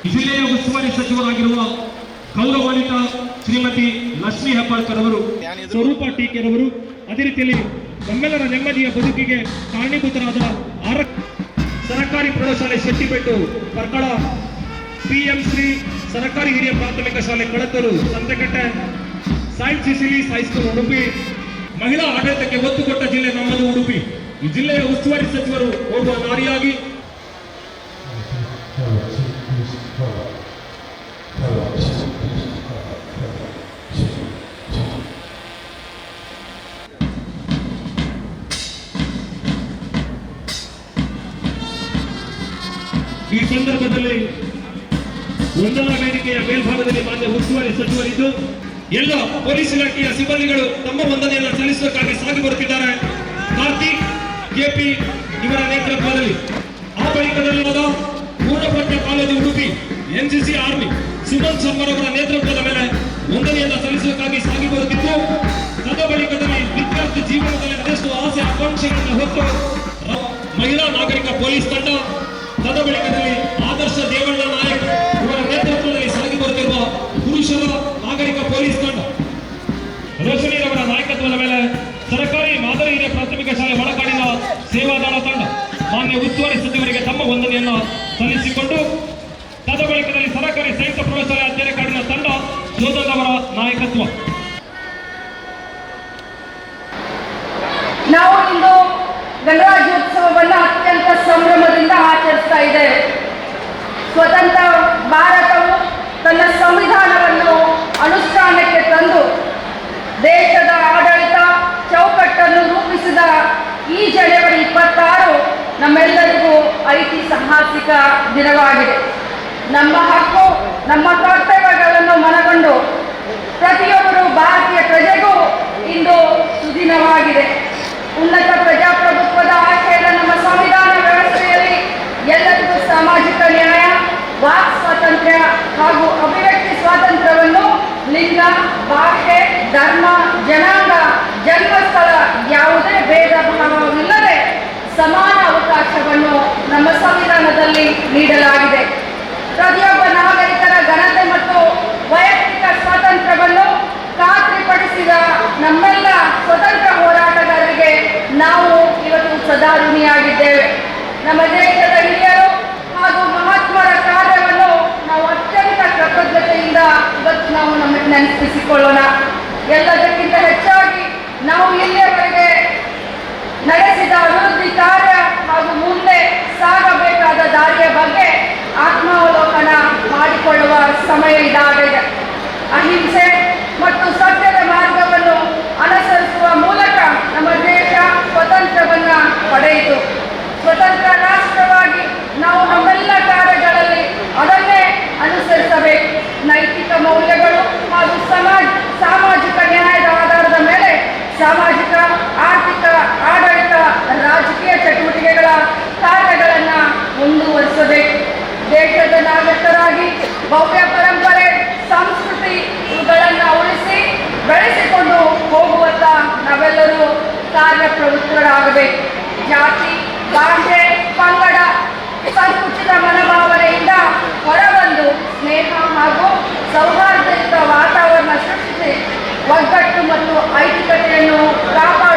ಜಿಲ್ಲೆಯ ಉಸ್ತುವಾರಿ ಸಚಿವರಾಗಿರುವ ಗೌರವಾನ್ವಿತ ಶ್ರೀಮತಿ ಲಕ್ಷ್ಮೀ ಹೆಬ್ಬಾಳ್ಕರ್ ಅವರು, ಸ್ವರೂಪ ಟೀಕೆರವರು, ಅದೇ ರೀತಿಯಲ್ಲಿ ನಮ್ಮೆಲ್ಲರ ನೆಮ್ಮದಿಯ ಬದುಕಿಗೆ ಕಾರಣೀಭೂತರಾದ ಸರ್ಕಾರಿ ಪ್ರೌಢಶಾಲೆ ಶೆಟ್ಟಿಬೆಟ್ಟು ಪರ್ಕಳ, PM ಶ್ರೀ ಸರ್ಕಾರಿ ಹಿರಿಯ ಪ್ರಾಥಮಿಕ ಶಾಲೆ Kalathur Santhekatte, Saint Cecily's high school Udupi, ಮಹಿಳಾ ಆಡಳಿತಕ್ಕೆ ಒತ್ತು ಕೊಟ್ಟ ಜಿಲ್ಲೆ ನಮ್ಮದು ಉಡುಪಿ. ಈ ಜಿಲ್ಲೆಯ ಉಸ್ತುವಾರಿ ಸಚಿವರು ಓರ್ವ ನಾರಿಯಾಗಿ ಈ ಸಂದರ್ಭದಲ್ಲಿ ವಂದನಾ ವೇದಿಕೆಯ ಮೇಲ್ಭಾಗದಲ್ಲಿ ಮಾನ್ಯ ಉಸ್ತುವಾರಿ ಸಚಿವರಿದ್ದು ಎಲ್ಲ ಪೊಲೀಸ್ ಇಲಾಖೆಯ ಸಿಬ್ಬಂದಿಗಳು ತಮ್ಮ ವಂದನೆಯನ್ನು ಸಲ್ಲಿಸುವುದಕ್ಕಾಗಿ ಸಾಗಿ ಬರುತ್ತಿದ್ದಾರೆ. ಕಾರ್ತಿಕ್ KP ಇವರ ನೇತೃತ್ವದಲ್ಲಿ ಆ ಬಳಿಕದಲ್ಲಿ Poornaprajna college Udupi, NCC army Suman ಶರ್ಮರವರ ನೇತೃತ್ವದ ಮೇಲೆ ವಂದನೆಯನ್ನು ಸಲ್ಲಿಸುವುದಕ್ಕಾಗಿ ಸಾಗಿ ಬರುತ್ತಿದ್ದು, ತದ ಬಳಿಕದಲ್ಲಿ ವಿದ್ಯಾರ್ಥಿ ಜೀವನದಲ್ಲಿ ಅದೆಷ್ಟು ಆಸೆ ಆಕಾಂಕ್ಷೆಗಳನ್ನು ಹೊತ್ತು ಮಹಿಳಾ ನಾಗರಿಕ ಪೊಲೀಸ್ ತಂಡ, ತದ ಬಳಿಕದಲ್ಲಿ ಆದರ್ಶ ದೇವಣ್ಣ ನಾಯಕ್ ಇವರ ನೇತೃತ್ವದಲ್ಲಿ ಸಾಗಿ ಬರುತ್ತಿರುವ ಪುರುಷರ ನಾಗರಿಕ ಪೊಲೀಸ್ ತಂಡ, ರೋಶನಿರವರ ನಾಯಕತ್ವದ ಮೇಲೆ ಸರ್ಕಾರಿ ಮಾದರಿ ಹಿರಿಯ ಪ್ರಾಥಮಿಕ ಶಾಲೆ ಒಳಗಾಡಿನ ಸೇವಾದಳ ತಂಡ ಮಾನ್ಯ ಉಸ್ತುವಾರಿ ಸಚಿವರಿಗೆ ತಮ್ಮ ವಂದನೆಯನ್ನು ಸಲ್ಲಿಸಿಕೊಂಡು, ತದ ಬಳಿಕದಲ್ಲಿ ಸರ್ಕಾರಿ ಸಂಯುಕ್ತ ಪ್ರೌಢಶಾಲೆ ಅಧ್ಯಯನ ಕಾಡಿನ ತಂಡ ಶೋಧನವರ ನಾಯಕತ್ವ. ನಾವು ಇಂದು ಗಣರಾಜ್ಯೋತ್ಸವವನ್ನು ಅತ್ಯಂತ ಸಂಭ್ರಮದಿಂದ ಆಚರಿಸ್ತಾ ಇದ್ದೇವೆ. ಸ್ವತಂತ್ರ ಭಾರತವು ತನ್ನ ಸಂವಿಧಾನವನ್ನು ಅನುಷ್ಠಾನಕ್ಕೆ ತಂದು ದೇಶದ ಆಡಳಿತ ಚೌಕಟ್ಟನ್ನು ರೂಪಿಸಿದ ಈ ಜನವರಿ 26 ನಮ್ಮೆಲ್ಲರಿಗೂ ಐತಿಹಾಸಿಕ ದಿನವಾಗಿದೆ. ನಮ್ಮ ಹಕ್ಕು, ನಮ್ಮ ಕರ್ತವ್ಯಗಳನ್ನು ಮನಗೊಂಡು ಪ್ರತಿಯೊಬ್ಬರು ಭಾರತೀಯ ಪ್ರಜೆಗೂ ಇಂದು ಸುದಿನವಾಗಿದೆ. ಉನ್ನತ ಪ್ರಜಾಪ್ರಭುತ್ವದ ಆಶಯದ ನಮ್ಮ ಸಂವಿಧಾನ ವ್ಯವಸ್ಥೆಯಲ್ಲಿ ಎಲ್ಲರಿಗೂ ಸಾಮಾಜಿಕ ನ್ಯಾಯ, ವಾಕ್ ಸ್ವಾತಂತ್ರ್ಯ ಹಾಗೂ ಅಭಿವ್ಯಕ್ತಿ ಸ್ವಾತಂತ್ರ್ಯವನ್ನು ಲಿಂಗ, ಭಾಷೆ, ಧರ್ಮ, ಜನಾಂಗ, ಜನ್ಮಸ್ಥಳ ಯಾವುದೇ ಭೇದ ಭಾವವಿಲ್ಲದೆ ಸಮಾನ ಅವಕಾಶವನ್ನು ನಮ್ಮ ಸಂವಿಧಾನದಲ್ಲಿ ನೀಡಲಾಗಿದೆ. ಪ್ರತಿಯೊಬ್ಬ ನಾಗರಿಕರ ಘನತೆ ಮತ್ತು ವೈಯಕ್ತಿಕ ಸ್ವಾತಂತ್ರ್ಯವನ್ನು ಖಾತ್ರಿಪಡಿಸಿದ ನಮ್ಮೆಲ್ಲ ಸ್ವತಂತ್ರ ಹೋರಾಟಗಾರರಿಗೆ ನಾವು ಇವತ್ತು ಸದಾ ಋಣಿಯಾಗಿದ್ದೇವೆ. ನಮ್ಮ ದೇಶದ ಹಿರಿಯರು ಹಾಗೂ ಮಹಾತ್ಮರ ಕಾರ್ಯವನ್ನು ನಾವು ಅತ್ಯಂತ ಕೃತಜ್ಞತೆಯಿಂದ ಇವತ್ತು ನಾವು ನಮಗೆ ನೆನಪಿಸಿಕೊಳ್ಳೋಣ. ಎಲ್ಲದಕ್ಕಿಂತ ಹೆಚ್ಚಾಗಿ ನಾವು ಇಲ್ಲಿಯವರೆಗೆ ನಡೆಸಿದ ಅಭಿವೃದ್ಧಿ ಕಾರ್ಯ ಹಾಗೂ ಮುಂದೆ ಸಾಗಬೇಕಾದ ದಾರಿಯ ಬಗ್ಗೆ ಆತ್ಮಾವಲೋಕನ ಮಾಡಿಕೊಳ್ಳುವ ಸಮಯ ಇದಾಗಿದೆ. ಅಹಿಂಸೆ ಮತ್ತು ಸತ್ಯದ ಮಾರ್ಗವನ್ನು ಅನುಸರಿಸುವ ಮೂಲಕ ನಮ್ಮ ದೇಶ ಸ್ವತಂತ್ರವನ್ನು ಪಡೆಯಿತು. ಸ್ವತಂತ್ರ ರಾಷ್ಟ್ರವಾಗಿ ನಾವು ನಮ್ಮೆಲ್ಲ ಕಾರ್ಯಗಳಲ್ಲಿ ಅದನ್ನೇ ಅನುಸರಿಸಬೇಕು. ನೈತಿಕ ಮೌಲ್ಯಗಳು ಹಾಗೂ ಸಾಮಾಜಿಕ ನ್ಯಾಯದ ಆಧಾರದ ಮೇಲೆ ಸಾಮಾಜಿಕ, ಆರ್ಥಿಕ, ಆಡಳಿತ, ರಾಜಕೀಯ ಚಟುವಟಿಕೆಗಳ ಕಾರ್ಯಗಳನ್ನು ಮುಂದುವರಿಸಬೇಕು. ದೇಶದ ನಾಗರಿಕರಾಗಿ ಭವ್ಯ ಪರಂಪರೆ, ಸಂಸ್ಕೃತಿ ಇವುಗಳನ್ನು ಉಳಿಸಿ ಬೆಳೆಸಿಕೊಂಡು ಹೋಗುವತ್ತ ನಾವೆಲ್ಲರೂ ಕಾರ್ಯಪ್ರವೃತ್ತರಾಗಬೇಕು. ಜಾತಿ, ಭಾಷೆ, ಪಂಗಡ, ಸಂಕುಚಿತ ಮನೋಭಾವನೆಯಿಂದ ಹೊರಬಂದು ಸ್ನೇಹ ಹಾಗೂ ಸೌಹಾರ್ದಯುತ ವಾತಾವರಣ ಸೃಷ್ಟಿಸಿ ಒಗ್ಗಟ್ಟು ಮತ್ತು ಐಕ್ಯತೆಯನ್ನು ಕಾಪಾಡ